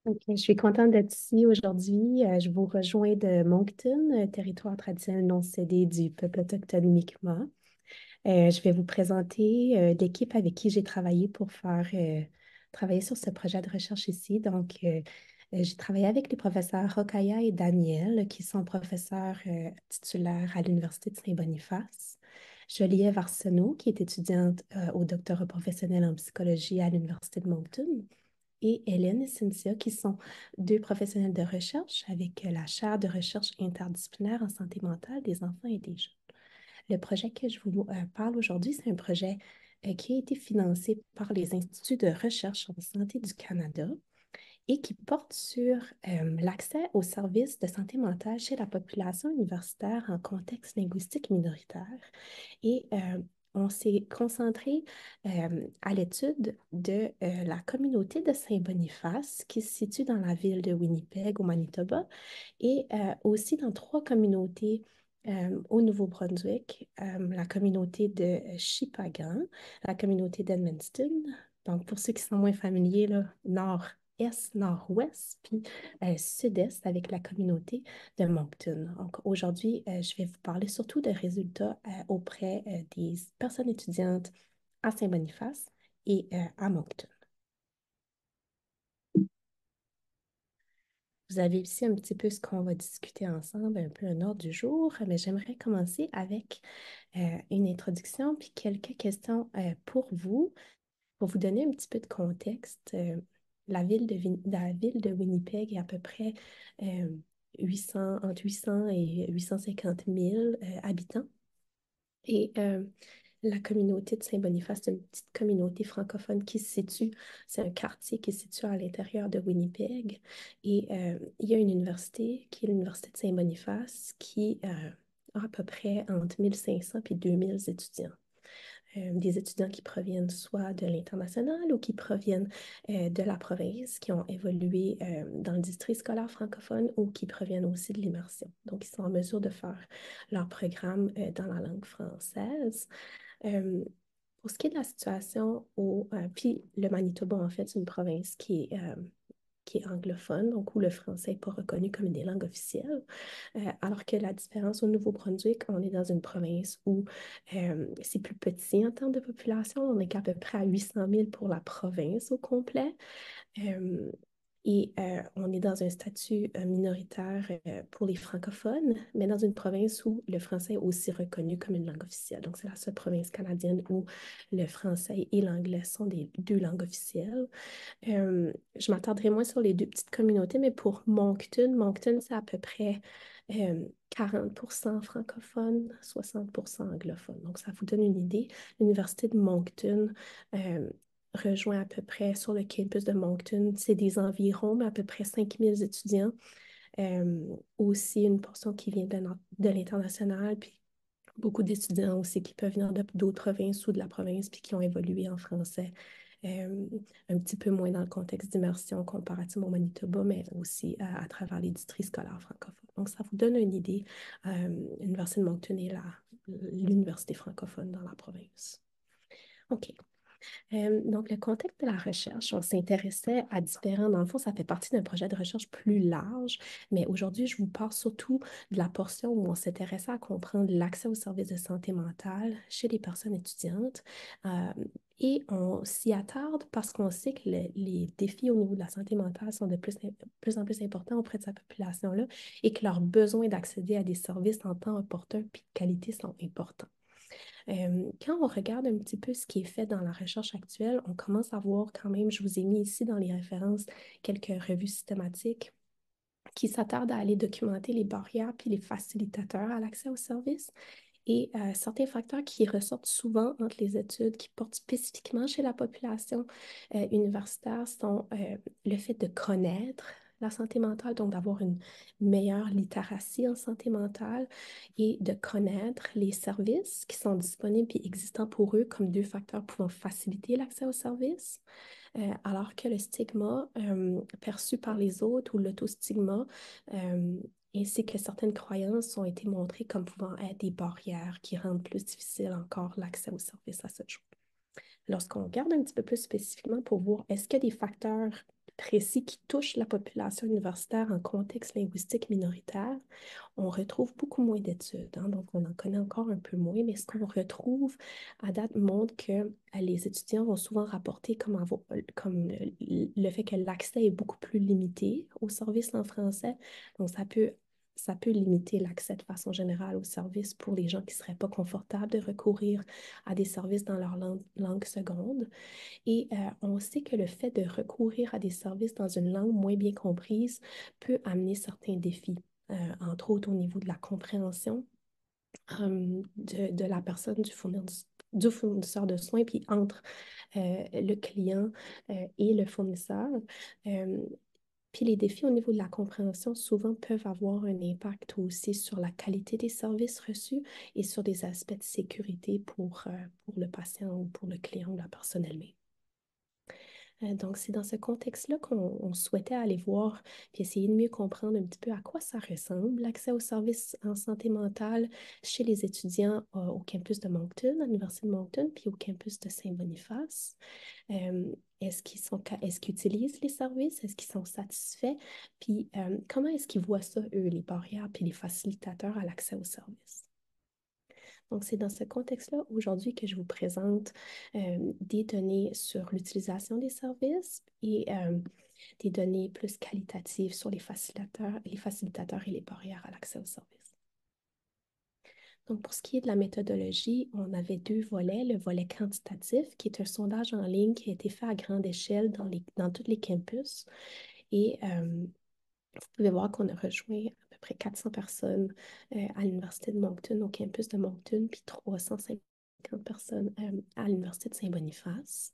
Ok, je suis contente d'être ici aujourd'hui. Je vous rejoins de Moncton, territoire traditionnel non cédé du peuple autochtone Mi'kmaq. Je vais vous présenter l'équipe avec qui j'ai travaillé pour faire travailler sur ce projet de recherche ici. J'ai travaillé avec les professeurs Rokaya et Daniel, qui sont professeurs titulaires à l'Université de Saint-Boniface. Joliette Arsenault, qui est étudiante au doctorat professionnel en psychologie à l'Université de Moncton, et Hélène et Cynthia, qui sont deux professionnels de recherche avec la chaire de recherche interdisciplinaire en santé mentale des enfants et des jeunes. Le projet que je vous parle aujourd'hui, c'est un projet qui a été financé par les Instituts de recherche en santé du Canada et qui porte sur l'accès aux services de santé mentale chez la population universitaire en contexte linguistique minoritaire. Et on s'est concentré à l'étude de la communauté de Saint-Boniface qui se situe dans la ville de Winnipeg au Manitoba et aussi dans trois communautés au Nouveau-Brunswick, la communauté de Shippagan, la communauté d'Edmundston. Donc, pour ceux qui sont moins familiers, là, nord-est, nord-ouest, puis sud-est avec la communauté de Moncton. Donc, aujourd'hui, je vais vous parler surtout de résultats auprès des personnes étudiantes à Saint-Boniface et à Moncton. Vous avez ici un petit peu ce qu'on va discuter ensemble, un peu un ordre du jour, mais j'aimerais commencer avec une introduction puis quelques questions pour vous donner un petit peu de contexte. La ville de Winnipeg est à peu près euh, 800, entre 800 et 850 000 habitants. Et la communauté de Saint-Boniface, c'est une petite communauté francophone qui se situe, c'est un quartier qui se situe à l'intérieur de Winnipeg. Et il y a une université qui est l'Université de Saint-Boniface qui a à peu près entre 1500 et 2000 étudiants. Des étudiants qui proviennent soit de l'international ou qui proviennent de la province, qui ont évolué dans le district scolaire francophone ou qui proviennent aussi de l'immersion. Donc, ils sont en mesure de faire leur programme dans la langue française. Euh, pour ce qui est de la situation puis le Manitoba, en fait, c'est une province qui est anglophone, donc où le français n'est pas reconnu comme une des langues officielles. Alors que la différence au Nouveau-Brunswick, on est dans une province où c'est plus petit en termes de population. On est qu'à peu près à 800 000 pour la province au complet. Euh, on est dans un statut minoritaire pour les francophones, mais dans une province où le français est aussi reconnu comme une langue officielle. Donc, c'est la seule province canadienne où le français et l'anglais sont des deux langues officielles. Je m'attarderai moins sur les deux petites communautés, mais pour Moncton, c'est à peu près 40% francophone, 60% anglophone. Donc, ça vous donne une idée. L'Université de Moncton euh, rejoint à peu près sur le campus de Moncton, c'est des environs, mais à peu près 5000 étudiants. Aussi une portion qui vient de l'international, puis beaucoup d'étudiants aussi qui peuvent venir d'autres provinces ou de la province, puis qui ont évolué en français. Euh, un petit peu moins dans le contexte d'immersion comparativement au Manitoba, mais aussi à travers les districts scolaires francophones. Donc, ça vous donne une idée. L'Université de Moncton est l'université francophone dans la province. OK. Donc, le contexte de la recherche, on s'intéressait à différents, dans le fond, ça fait partie d'un projet de recherche plus large, mais aujourd'hui, je vous parle surtout de la portion où on s'intéressait à comprendre l'accès aux services de santé mentale chez les personnes étudiantes. Euh, et on s'y attarde parce qu'on sait que les défis au niveau de la santé mentale sont de plus en plus importants auprès de sa population-là et que leurs besoins d'accéder à des services en temps opportun et de qualité sont importants. Quand on regarde un petit peu ce qui est fait dans la recherche actuelle, on commence à voir quand même, je vous ai mis ici dans les références quelques revues systématiques qui s'attardent à aller documenter les barrières puis les facilitateurs à l'accès aux services. Et certains facteurs qui ressortent souvent entre les études qui portent spécifiquement chez la population universitaire sont le fait de connaître la santé mentale, donc d'avoir une meilleure littératie en santé mentale et de connaître les services qui sont disponibles et existants pour eux comme deux facteurs pouvant faciliter l'accès aux services. Alors que le stigma perçu par les autres ou l'autostigma euh, ainsi que certaines croyances ont été montrées comme pouvant être des barrières qui rendent plus difficile encore l'accès aux services à ce jour. Lorsqu'on regarde un petit peu plus spécifiquement pour voir est-ce qu'il y a des facteurs précis qui touche la population universitaire en contexte linguistique minoritaire, on retrouve beaucoup moins d'études, hein, donc on en connaît encore un peu moins, mais ce qu'on retrouve à date montre que les étudiants vont souvent rapporter comme le fait que l'accès est beaucoup plus limité aux services en français. Donc ça peut limiter l'accès de façon générale aux services pour les gens qui ne seraient pas confortables de recourir à des services dans leur langue seconde. Et on sait que le fait de recourir à des services dans une langue moins bien comprise peut amener certains défis, entre autres au niveau de la compréhension de la personne, du fournisseur de soins, puis entre le client et le fournisseur. Euh, Puis les défis au niveau de la compréhension souvent peuvent avoir un impact aussi sur la qualité des services reçus et sur des aspects de sécurité pour le patient ou pour le client ou la personne elle-même. Donc, c'est dans ce contexte-là qu'on souhaitait aller voir puis essayer de mieux comprendre un petit peu à quoi ça ressemble, l'accès aux services en santé mentale chez les étudiants au campus de Moncton, à l'Université de Moncton, puis au campus de Saint-Boniface. Euh, est-ce qu'ils utilisent les services? Est-ce qu'ils sont satisfaits? Puis, comment est-ce qu'ils voient ça, eux, les barrières puis les facilitateurs à l'accès aux services? Donc, c'est dans ce contexte-là aujourd'hui que je vous présente des données sur l'utilisation des services et des données plus qualitatives sur les facilitateurs et les barrières à l'accès aux services. Donc, pour ce qui est de la méthodologie, on avait deux volets. Le volet quantitatif, qui est un sondage en ligne qui a été fait à grande échelle dans tous les campus. Et vous pouvez voir qu'on a rejoint à peu près 400 personnes à l'Université de Moncton, au campus de Moncton, puis 350 personnes à l'Université de Saint-Boniface.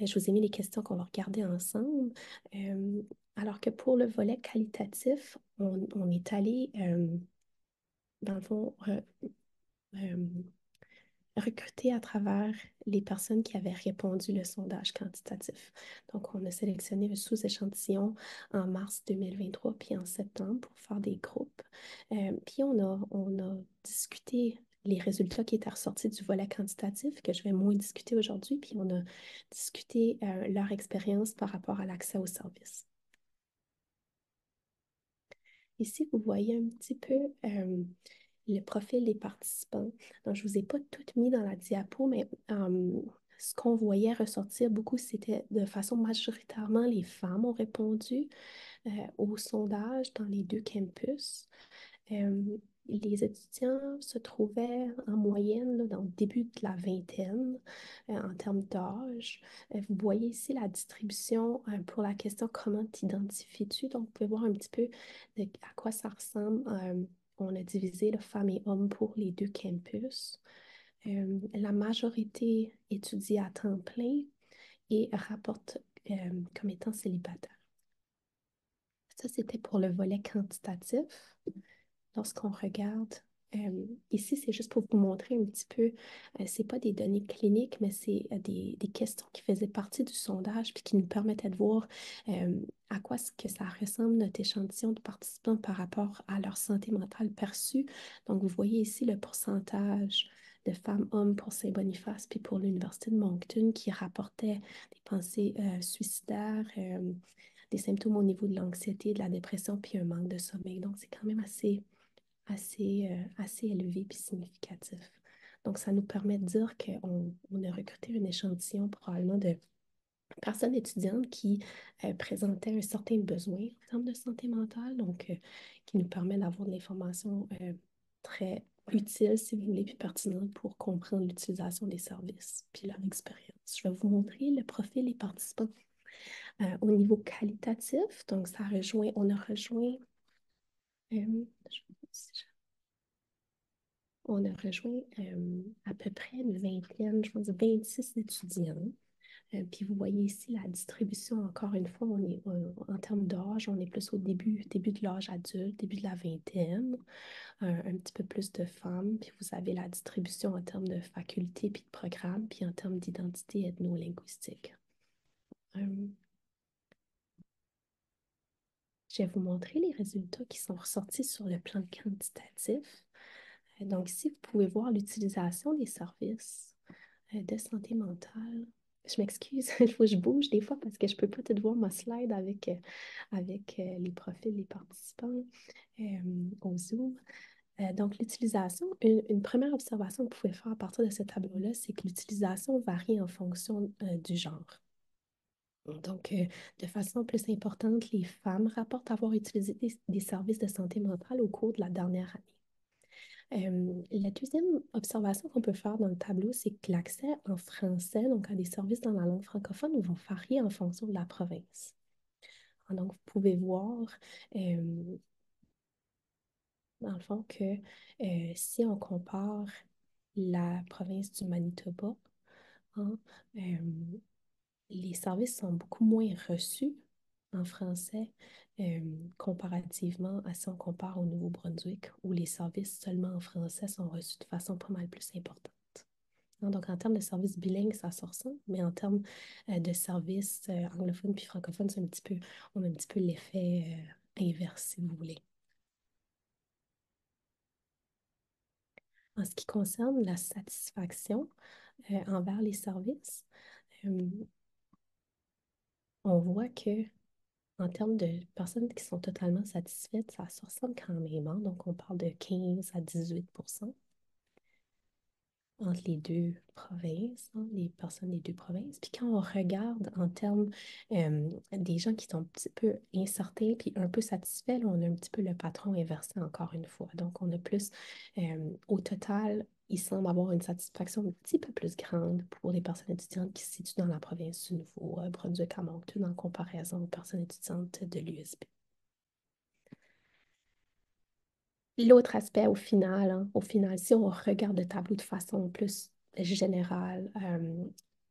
Je vous ai mis les questions qu'on va regarder ensemble. Euh, alors que pour le volet qualitatif, on est allé, dans le fond, euh, recruter à travers les personnes qui avaient répondu le sondage quantitatif. Donc, on a sélectionné un sous-échantillon en mars 2023 puis en septembre pour faire des groupes. Puis on a discuté les résultats qui étaient ressortis du volet quantitatif, que je vais moins discuter aujourd'hui, puis on a discuté leur expérience par rapport à l'accès aux services. Ici, vous voyez un petit peu le profil des participants. Donc, je ne vous ai pas tout mis dans la diapo, mais ce qu'on voyait ressortir beaucoup, c'était de façon majoritairement les femmes ont répondu au sondage dans les deux campus. Euh, les étudiants se trouvaient en moyenne là, dans le début de la vingtaine en termes d'âge. Vous voyez ici la distribution pour la question comment t'identifies-tu? Donc, vous pouvez voir un petit peu à quoi ça ressemble. On a divisé le femmes et hommes pour les deux campus. La majorité étudie à temps plein et rapporte comme étant célibataire. Ça, c'était pour le volet quantitatif. Lorsqu'on regarde, ici, c'est juste pour vous montrer un petit peu, c'est pas des données cliniques, mais c'est des questions qui faisaient partie du sondage puis qui nous permettaient de voir à quoi ce que ça ressemble notre échantillon de participants par rapport à leur santé mentale perçue. Donc, vous voyez ici le pourcentage de femmes-hommes pour Saint-Boniface puis pour l'Université de Moncton qui rapportaient des pensées suicidaires, des symptômes au niveau de l'anxiété, de la dépression, puis un manque de sommeil. Donc, c'est quand même assez élevé puis significatif. Donc, ça nous permet de dire qu'on a recruté un échantillon probablement de personnes étudiantes qui présentaient un certain besoin en termes de santé mentale, donc qui nous permet d'avoir de l'information très utile, si vous voulez, puis pertinente pour comprendre l'utilisation des services puis leur expérience. Je vais vous montrer le profil des participants au niveau qualitatif. Donc, on a rejoint, on a rejoint à peu près une vingtaine, je pense 26 étudiants. Puis vous voyez ici la distribution, encore une fois, on est en termes d'âge, on est plus au début de l'âge adulte, début de la vingtaine, un petit peu plus de femmes. Puis vous avez la distribution en termes de facultés puis de programmes, puis en termes d'identité ethno-linguistique. Euh, je vais vous montrer les résultats qui sont ressortis sur le plan quantitatif. Donc ici, vous pouvez voir l'utilisation des services de santé mentale Je m'excuse, il faut que je bouge des fois parce que je ne peux pas tout voir ma slide avec les profils des participants au Zoom. Donc, l'utilisation, une première observation que vous pouvez faire à partir de ce tableau-là, c'est que l'utilisation varie en fonction du genre. Donc, de façon plus importante, les femmes rapportent avoir utilisé des services de santé mentale au cours de la dernière année. La deuxième observation qu'on peut faire dans le tableau, c'est que l'accès en français, donc à des services dans la langue francophone, vont varier en fonction de la province. Donc, vous pouvez voir, euh, dans le fond, que si on compare la province du Manitoba, hein, euh, les services sont beaucoup moins reçus en français euh, comparativement à si on compare au Nouveau-Brunswick, où les services seulement en français sont reçus de façon pas mal plus importante. Hein, donc, en termes de services bilingues, ça se ressent, mais en termes de services anglophones puis francophones, on a un petit peu l'effet inverse, si vous voulez. En ce qui concerne la satisfaction envers les services, euh, on voit que en termes de personnes qui sont totalement satisfaites, ça se ressemble quand même, hein. Donc, on parle de 15 à 18% entre les deux provinces, hein, les personnes des deux provinces. Puis quand on regarde en termes des gens qui sont un petit peu incertains puis un peu satisfaits, là, on a un petit peu le patron inversé encore une fois. Donc, on a plus, au total, il semble avoir une satisfaction un petit peu plus grande pour les personnes étudiantes qui se situent dans la province du Nouveau-Brunswick à Moncton en comparaison aux personnes étudiantes de l'USB. L'autre aspect au final, hein, au final, si on regarde le tableau de façon plus générale,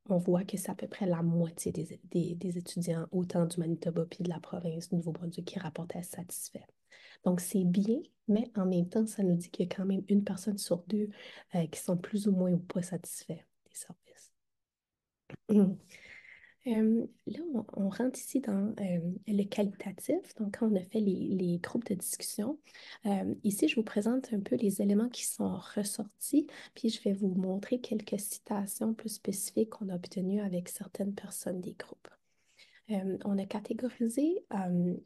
on voit que c'est à peu près la moitié des étudiants, autant du Manitoba puis de la province du Nouveau-Brunswick, qui rapportaient satisfaits. Donc, c'est bien, mais en même temps, ça nous dit qu'il y a quand même une personne sur deux qui sont plus ou moins ou pas satisfaits des services. Là, on rentre ici dans le qualitatif. Donc, quand on a fait les groupes de discussion, ici, je vous présente un peu les éléments qui sont ressortis, puis je vais vous montrer quelques citations plus spécifiques qu'on a obtenues avec certaines personnes des groupes. On a catégorisé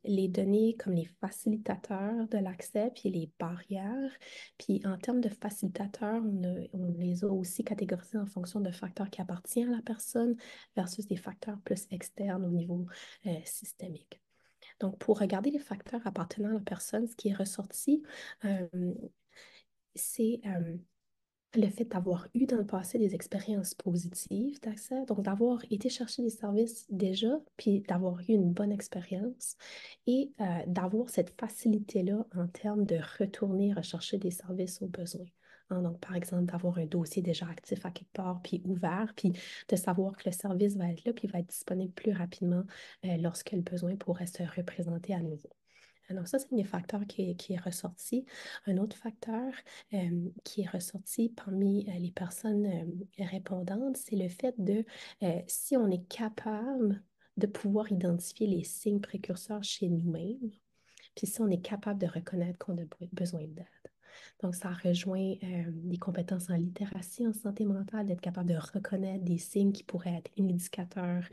les données comme les facilitateurs de l'accès, puis les barrières. Puis en termes de facilitateurs, on les a aussi catégorisés en fonction de facteurs qui appartiennent à la personne versus des facteurs plus externes au niveau systémique. Donc, pour regarder les facteurs appartenant à la personne, ce qui est ressorti, euh, c'est le fait d'avoir eu dans le passé des expériences positives d'accès, donc d'avoir été chercher des services déjà, puis d'avoir eu une bonne expérience et d'avoir cette facilité-là en termes de retourner rechercher des services aux besoins. Hein, donc, par exemple, d'avoir un dossier déjà actif à quelque part, puis ouvert, puis de savoir que le service va être là, puis va être disponible plus rapidement lorsque le besoin pourrait se représenter à nouveau. Alors ça, c'est un des facteurs qui est ressorti. Un autre facteur qui est ressorti parmi les personnes répondantes, c'est le fait de, si on est capable de pouvoir identifier les signes précurseurs chez nous-mêmes, puis si on est capable de reconnaître qu'on a besoin d'aide. Donc, ça rejoint des compétences en littératie, en santé mentale, d'être capable de reconnaître des signes qui pourraient être indicateurs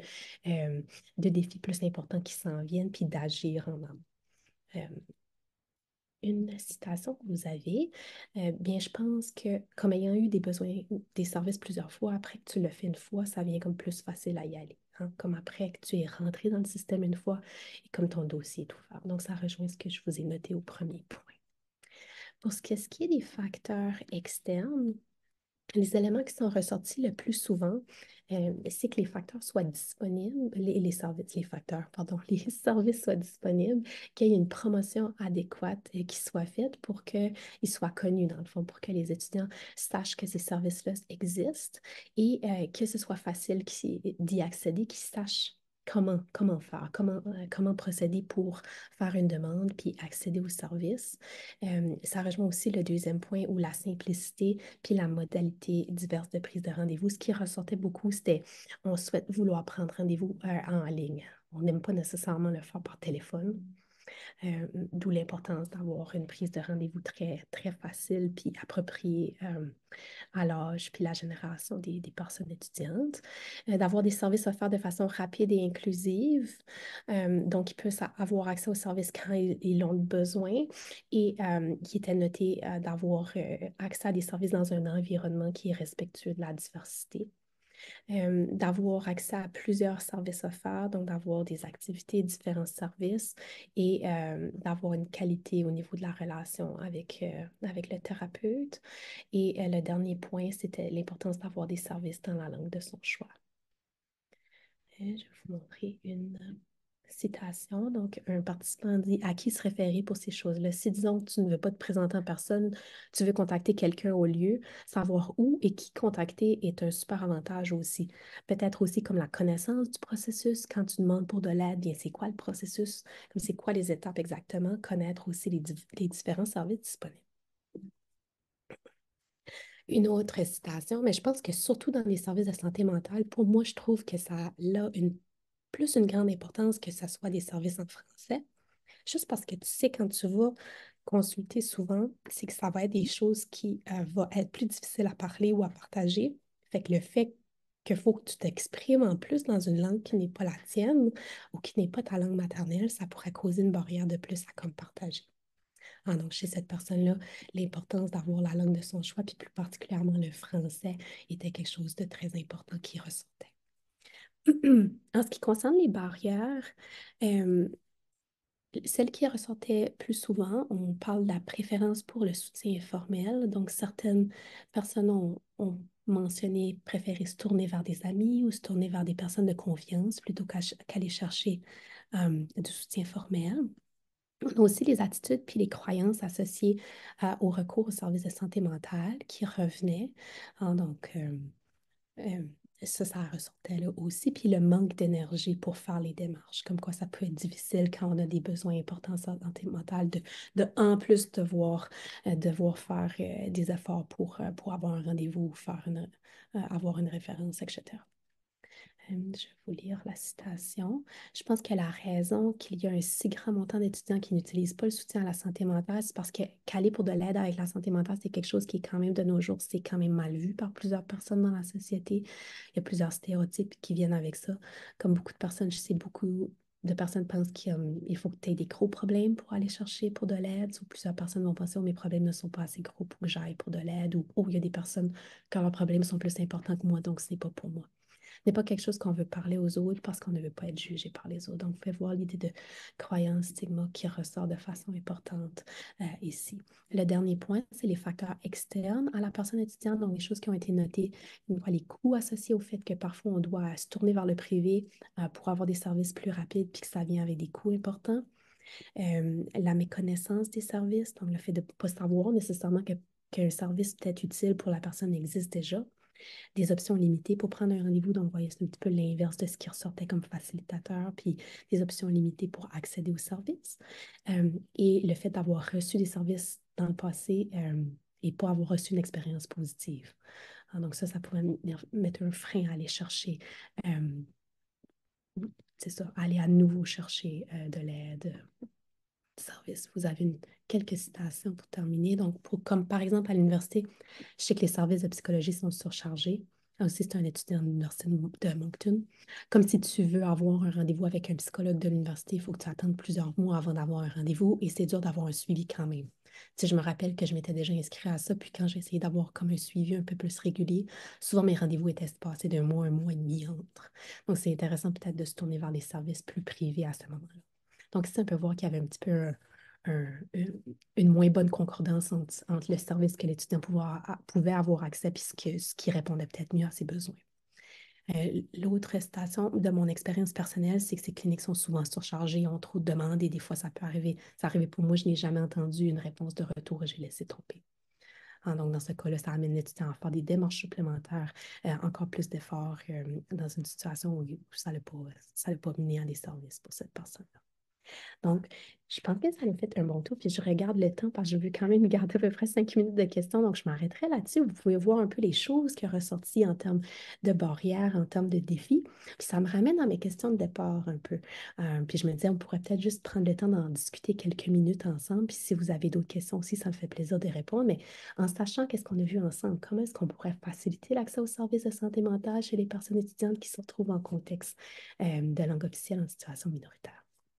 de défis plus importants qui s'en viennent, puis d'agir en amont. Euh, une citation que vous avez, bien, je pense que comme ayant eu des besoins, des services plusieurs fois, après que tu le fais une fois, ça vient comme plus facile à y aller. Hein. Comme après que tu es rentré dans le système une fois et comme ton dossier est ouvert. Donc, ça rejoint ce que je vous ai noté au premier point. Pour ce qui est des facteurs externes, les éléments qui sont ressortis le plus souvent, c'est que les facteurs soient disponibles, les services, les facteurs, pardon, les services soient disponibles, qu'il y ait une promotion adéquate qui soit faite pour qu'ils soient connus, dans le fond, pour que les étudiants sachent que ces services-là existent et que ce soit facile d'y accéder, qu'ils sachent comment faire, comment procéder pour faire une demande puis accéder au service. Ça rejoint aussi le deuxième point où la simplicité puis la modalité diverse de prise de rendez-vous. Ce qui ressortait beaucoup, c'était on souhaite vouloir prendre rendez-vous en ligne. On n'aime pas nécessairement le faire par téléphone. D'où l'importance d'avoir une prise de rendez-vous très, très facile puis appropriée à l'âge puis la génération des personnes étudiantes. D'avoir des services offerts de façon rapide et inclusive. Donc, ils peuvent avoir accès aux services quand ils ont besoin et il était noté d'avoir accès à des services dans un environnement qui est respectueux de la diversité. D'avoir accès à plusieurs services offerts, donc d'avoir des activités, différents services et d'avoir une qualité au niveau de la relation avec le thérapeute. Et le dernier point, c'était l'importance d'avoir des services dans la langue de son choix. Je vais vous montrer une citation. Donc, un participant dit à qui se référer pour ces choses-là. Si, disons, tu ne veux pas te présenter en personne, tu veux contacter quelqu'un au lieu, savoir où et qui contacter est un super avantage aussi. Peut-être aussi comme la connaissance du processus. Quand tu demandes pour de l'aide, bien, c'est quoi le processus? Comme c'est quoi les étapes exactement? Connaître aussi les différents services disponibles. Une autre citation, mais je pense que surtout dans les services de santé mentale, pour moi, je trouve que ça a plus une grande importance que ce soit des services en français. Juste parce que tu sais, quand tu vas consulter souvent, c'est que ça va être des choses qui vont être plus difficiles à parler ou à partager. Fait que le fait qu'il faut que tu t'exprimes en plus dans une langue qui n'est pas la tienne ou qui n'est pas ta langue maternelle, ça pourrait causer une barrière de plus à comme partager. Ah, donc, chez cette personne-là, l'importance d'avoir la langue de son choix, puis plus particulièrement le français, était quelque chose de très important qui ressortait. En ce qui concerne les barrières, euh, celle qui ressortait plus souvent, on parle de la préférence pour le soutien informel. Donc, certaines personnes ont mentionné préférer se tourner vers des amis ou se tourner vers des personnes de confiance plutôt qu'aller chercher du soutien formel. On a aussi les attitudes puis les croyances associées au recours aux services de santé mentale qui revenaient. Hein, donc, euh, ça ressortait là aussi. Puis le manque d'énergie pour faire les démarches, comme quoi ça peut être difficile quand on a des besoins importants en santé mentale en plus devoir faire des efforts pour avoir un rendez-vous, avoir une référence, etc. Je vais vous lire la citation. Je pense que la raison qu'il y a un si grand montant d'étudiants qui n'utilisent pas le soutien à la santé mentale, c'est parce que qu'aller pour de l'aide avec la santé mentale, c'est quelque chose qui est quand même de nos jours, c'est quand même mal vu par plusieurs personnes dans la société. Il y a plusieurs stéréotypes qui viennent avec ça. Comme beaucoup de personnes, je sais beaucoup de personnes pensent qu'il faut que tu aies des gros problèmes pour aller chercher pour de l'aide. Ou plusieurs personnes vont penser, oh, mes problèmes ne sont pas assez gros pour que j'aille pour de l'aide. Ou oh, il y a des personnes quand leurs problèmes sont plus importants que moi, donc ce n'est pas pour moi n'est pas quelque chose qu'on veut parler aux autres parce qu'on ne veut pas être jugé par les autres. Donc, vous pouvez voir l'idée de croyance, stigma qui ressort de façon importante ici. Le dernier point, c'est les facteurs externes à la personne étudiante, donc les choses qui ont été notées, les coûts associés au fait que parfois on doit se tourner vers le privé pour avoir des services plus rapides puis que ça vient avec des coûts importants. La méconnaissance des services, donc le fait de ne pas savoir nécessairement qu'un service peut-être utile pour la personne existe déjà des options limitées pour prendre un rendez-vous. Donc, vous voyez, c'est un petit peu l'inverse de ce qui ressortait comme facilitateur, puis des options limitées pour accéder aux services. Et le fait d'avoir reçu des services dans le passé et pas avoir reçu une expérience positive. Ah, donc, ça pourrait mettre un frein à aller chercher, euh, c'est ça, aller à nouveau chercher de l'aide service. Vous avez quelques citations pour terminer. Donc, comme par exemple à l'université, je sais que les services de psychologie sont surchargés. Aussi, c'est un étudiant de l'Université de Moncton. Comme si tu veux avoir un rendez-vous avec un psychologue de l'université, il faut que tu attendes plusieurs mois avant d'avoir un rendez-vous et c'est dur d'avoir un suivi quand même. Tu sais, je me rappelle que je m'étais déjà inscrite à ça, puis quand j'ai essayé d'avoir comme un suivi un peu plus régulier, souvent mes rendez-vous étaient espacés un mois et demi entre. Donc, c'est intéressant peut-être de se tourner vers des services plus privés à ce moment-là. Donc, ici, on peut voir qu'il y avait un petit peu une moins bonne concordance entre le service que l'étudiant pouvait avoir accès et ce qui répondait peut-être mieux à ses besoins. L'autre station de mon expérience personnelle, c'est que ces cliniques sont souvent surchargées, ont trop de demandes et des fois, ça peut arriver. Ça arrivait pour moi, je n'ai jamais entendu une réponse de retour et j'ai laissé tomber. Ah, donc, dans ce cas-là, ça amène l'étudiant à faire des démarches supplémentaires, encore plus d'efforts dans une situation où ça n'a pas mené à des services pour cette personne-là. Donc, je pense que ça nous fait un bon tour, puis je regarde le temps parce que je veux quand même garder à peu près 5 minutes de questions, donc je m'arrêterai là-dessus. Vous pouvez voir un peu les choses qui ont ressorti en termes de barrières, en termes de défis. Puis ça me ramène à mes questions de départ un peu. Puis je me disais, on pourrait peut-être juste prendre le temps d'en discuter quelques minutes ensemble. Puis si vous avez d'autres questions aussi, ça me fait plaisir de répondre. Mais en sachant qu'est-ce qu'on a vu ensemble, comment est-ce qu'on pourrait faciliter l'accès aux services de santé mentale chez les personnes étudiantes qui se retrouvent en contexte de langue officielle en situation minoritaire?